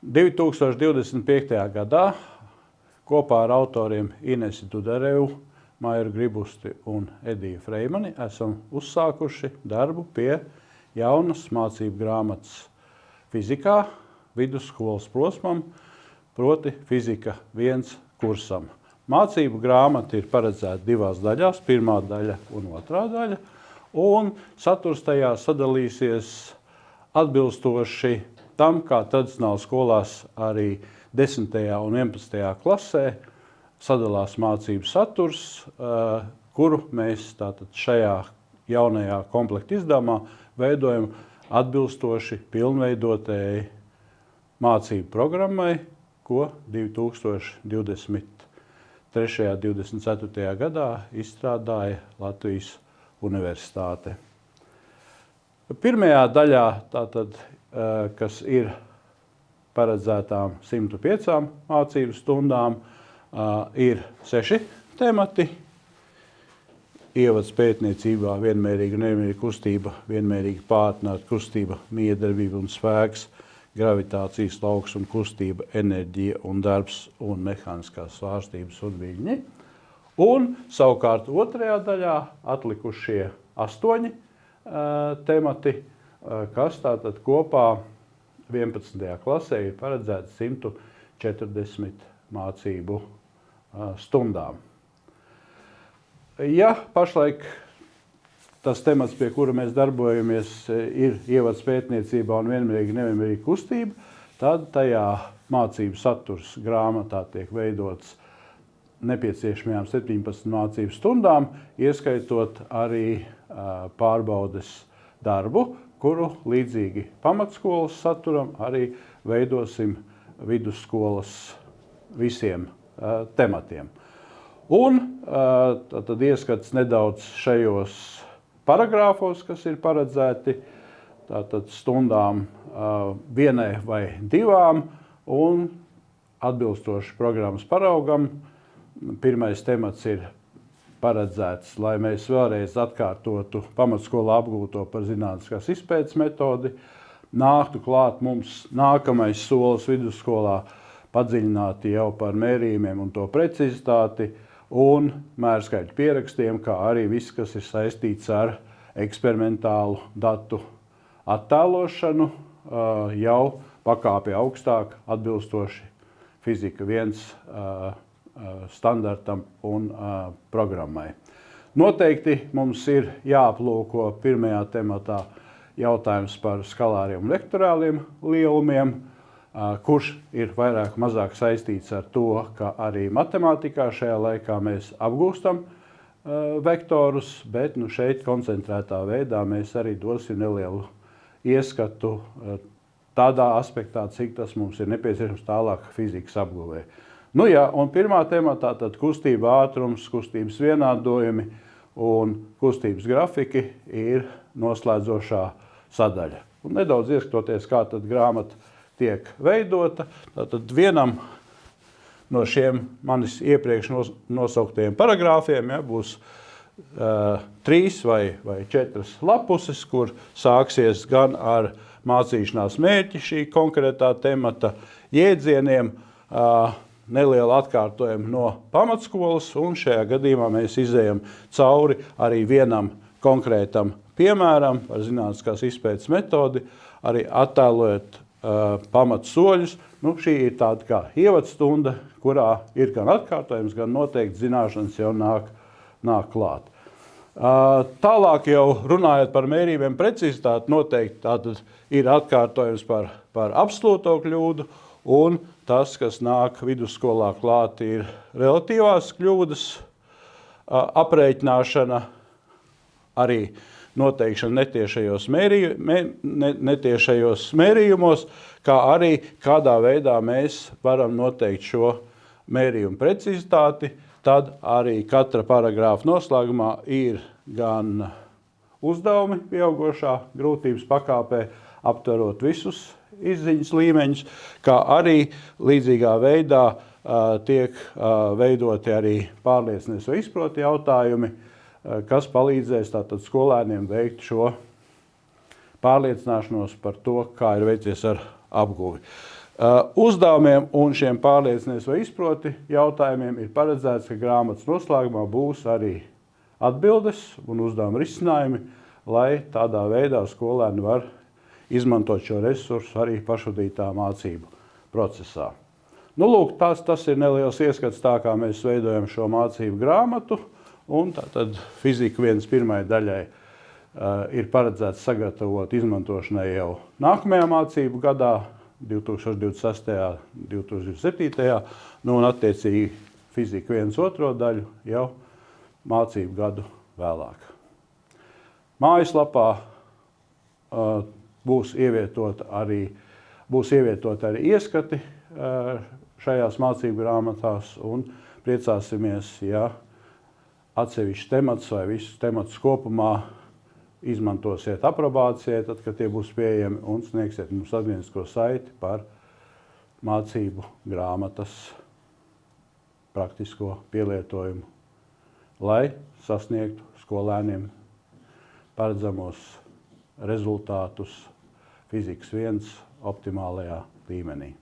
2025. gadā kopā ar autoriem Inesi Dudarevu, Mairu Gribusti un Ediju Freimani esam uzsākuši darbu pie jaunas mācību grāmatas fizikā vidusskolas posmam, proti fizika 1 kursam. Mācību grāmata ir paredzēta divās daļās, pirmā daļa un otrā daļa, un saturs tajā sadalīsies atbilstoši tam, kā tradicionāli skolās arī 10. un 11. klasē sadalās mācību saturs, kuru mēs tātad šajā jaunajā komplekta izdevumā veidojam atbilstoši pilnveidotēji mācību programmai, ko 2023. 24. gadā izstrādāja Latvijas Universitāte. Pirmajā daļā, tātad, kas ir paredzētām 105 mācību stundām, ir 6 temati. Ievads pētniecībā, vienmērīga un nemierīga kustība, vienmērīga pātrināta kustība, miedarbība un spēks, gravitācijas lauks un kustība, enerģija un darbs un mehāniskās svārstības un viļņi. Un savukārt otrajā daļā atlikušie 8 temati, kas tātad kopā 11. klasē ir paredzēti 140 mācību stundām. Ja pašlaik tas temats, pie kura mēs darbojamies, ir ievads pētniecībā un vienmērīga kustība, tad tajā mācību saturs grāmatā tiek veidots nepieciešamajām 17 mācību stundām, ieskaitot arī pārbaudes darbu, kuru līdzīgi pamatskolas saturam arī veidosim vidusskolas visiem tematiem. Un tad ieskats nedaudz šajos paragrāfos, kas ir paredzēti tātad stundām 1 vai 2, un atbilstoši programmas paraugam. Pirmais temats ir paredzēts, lai mēs vēlreiz atkārtotu pamatskolā apgūto par zinātniskās izpētes metodi, nāktu klāt mums nākamais solis vidusskolā padziļināti jau par mērījumiem un to precizitāti un mērskaļu pierakstiem, kā arī viss, kas ir saistīts ar eksperimentālu datu attēlošanu, jau pakāpi augstāk atbilstoši fizika 1 standartam un programmai. Noteikti mums ir jāaplūko pirmajā tematā jautājums par skalāriem un vektorāliem lielumiem, kurš ir vairāk mazāk saistīts ar to, ka arī matemātikā šajā laikā mēs apgūstam vektorus, bet šeit koncentrētā veidā mēs arī dosim nelielu ieskatu tādā aspektā, cik tas mums ir nepieciešams tālāk fizikas apguvē. Un pirmā tematā tad kustība ātrums, kustības vienādojumi un kustības grafiki ir noslēdzošā sadaļa. Un nedaudz ieskatoties, kā tad grāmata tiek veidota, tad vienam no šiem manis iepriekš nosauktajiem paragrāfiem būs 3 vai 4 lapuses, kur sāksies gan ar mācīšanās mērķi šī konkrētā temata jēdzieniem, neliela atkārtojuma no pamatskolas, un šajā gadījumā mēs izejam cauri arī vienam konkrētam piemēram par zinātniskās izpētes metodi, arī attēlojot pamatsoļus. Šī ir tāda kā ievadstunda, kurā ir gan atkārtojums, gan noteikti zināšanas jau nāk klāt. Tālāk jau runājot par mērījumiem precizitāti, noteikti tātad ir atkārtojums par absolūto kļūdu, un tas, kas nāk vidusskolā klāt, ir relatīvās kļūdas aprēķināšana, arī noteikšana netiešajos mērījumos, kā arī kādā veidā mēs varam noteikt šo mērījumu precizitāti. Tad arī katra paragrāfa noslēgumā ir gan uzdevumi pieaugošā grūtības pakāpē, aptverot visus izziņas līmeņus, kā arī līdzīgā veidā tiek veidoti arī pārliecinies vai izproti jautājumi, kas palīdzēs tātad skolēniem veikt šo pārliecināšanos par to, kā ir veicies ar apguvi. Uzdevumiem un šiem pārliecinies vai izproti jautājumiem ir paredzēts, ka grāmatas noslēgumā būs arī atbildes un uzdevuma risinājumi, lai tādā veidā skolēni var izmantot šo resursu arī pašvadītā mācību procesā. Nu, lūk, tas ir neliels ieskats tā, kā mēs veidojam šo mācību grāmatu, un tātad fizika 1.1. daļai ir paredzēts sagatavot izmantošanai jau nākamajā mācību gadā, 2026. 2027. Nu, un attiecīgi fizika 1.2. daļu jau mācību gadu vēlāk. Mājaslapā būs ievietot arī ieskati šajās mācību grāmatās un priecāsimies, ja atsevišķi temats vai visus tematus kopumā izmantosiet aprobācijai, tad, kad tie būs pieejami, un sniegsiet mums atgrieznisko saiti par mācību grāmatas praktisko pielietojumu, lai sasniegtu skolēniem paredzamos rezultātus fizikas 1 optimālajā līmenī.